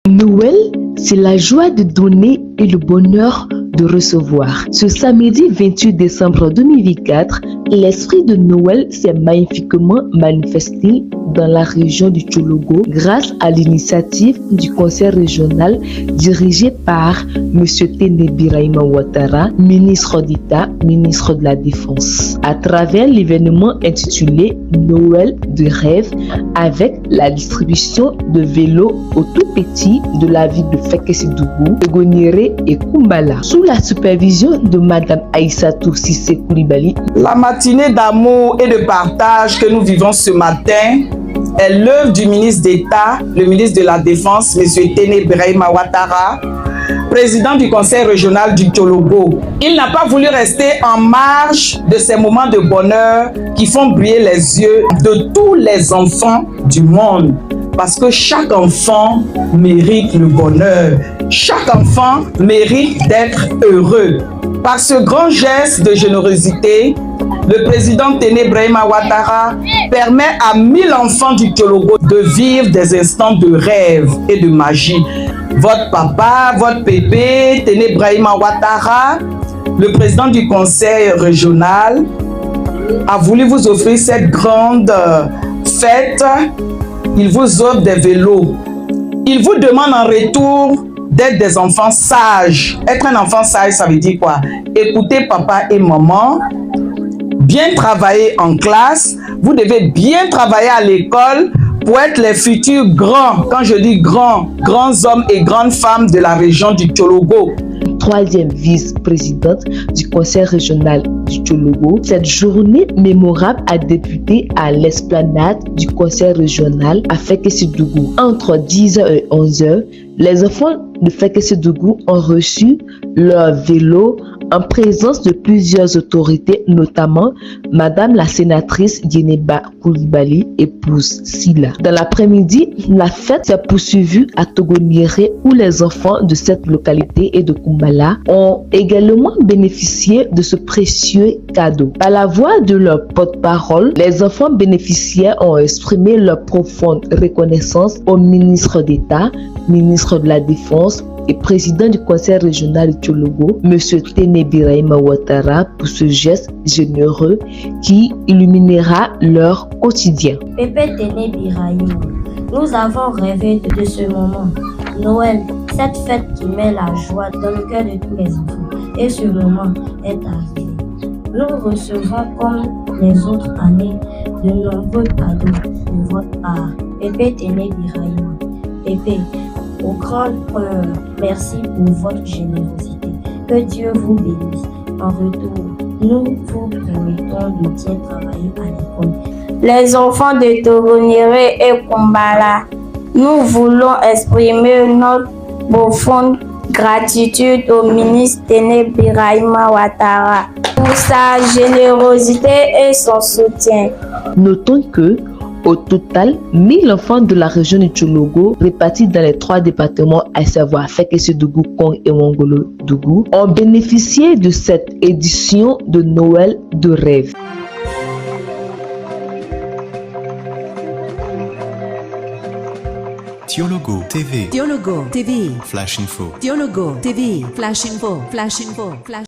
Noël, c'est la joie de donner et le bonheur de recevoir. Ce samedi 28 décembre 2024, l'esprit de Noël s'est magnifiquement manifesté dans la région du Tchologo grâce à l'initiative du conseil régional dirigé par M. Téné Birahima Ouattara, ministre d'État, ministre de la Défense, à travers l'événement intitulé Noël de rêve avec la distribution de vélos aux tout petits de la ville de Fekesi-Dougou, Egoniré et Kumbala, sous la supervision de Madame Aïssatou Sissé Koulibaly. La matinée d'amour et de partage que nous vivons ce matin est l'œuvre du ministre d'État, le ministre de la Défense, M. Téné Birahima Ouattara, président du conseil régional du Tchologo. Il n'a pas voulu rester en marge de ces moments de bonheur qui font briller les yeux de tous les enfants du monde. Parce que chaque enfant mérite le bonheur. Chaque enfant mérite d'être heureux. Par ce grand geste de générosité, le président Téné Birahima Ouattara permet à 1000 enfants du Tchologo de vivre des instants de rêve et de magie. Votre papa, votre pépé, Téné Birahima Ouattara, le président du conseil régional, a voulu vous offrir cette grande fête. Il vous offre des vélos. Il vous demande en retour d'être des enfants sages. Être un enfant sage, ça veut dire quoi? Écouter papa et maman, bien travailler en classe. Vous devez bien travailler à l'école pour être les futurs grands, quand je dis grands hommes et grandes femmes de la région du Tchologo. Troisième vice-présidente du conseil régional du Tchologo, cette journée mémorable a débuté à l'esplanade du conseil régional à Fekesi-Dougou. Entre 10h et 11h, les enfants de Fekesi-Dougou ont reçu leur vélo en présence de plusieurs autorités, notamment Madame la sénatrice Yeneba Koulibaly, épouse Sila. Dans l'après-midi, la fête s'est poursuivie à Togoniré où les enfants de cette localité et de Kumbala ont également bénéficié de ce précieux cadeau. Par la voix de leur porte-parole, les enfants bénéficiaires ont exprimé leur profonde reconnaissance au ministre d'État, ministre de la Défense et président du conseil régional du Tchologo, M. Téné Birahima Ouattara, pour ce geste généreux qui illuminera leur quotidien. Pépé Téné Birahima, nous avons rêvé de ce moment. Noël, cette fête qui met la joie dans le cœur de tous les enfants. Et ce moment est arrivé. Nous recevons comme les autres années de nombreux cadeaux de votre part. Pépé Téné Birahima. Pépé, au grand merci pour votre générosité. Que Dieu vous bénisse. En retour, nous vous permettons de bien travailler à l'école. Les enfants de Togoniré et Kumbala, nous voulons exprimer notre profonde gratitude au ministre Téné Birahima Ouattara pour sa générosité et son soutien. Notons que au total, 1000 enfants de la région du Tchologo, répartis dans les 3 départements, à savoir Fekesi-Dougou, Kong et Wongolo-Dougou, ont bénéficié de cette édition de Noël de rêve. Tchologo TV. Tchologo TV. Flash Info. Tchologo TV. Flash Info. Flash Info. Flash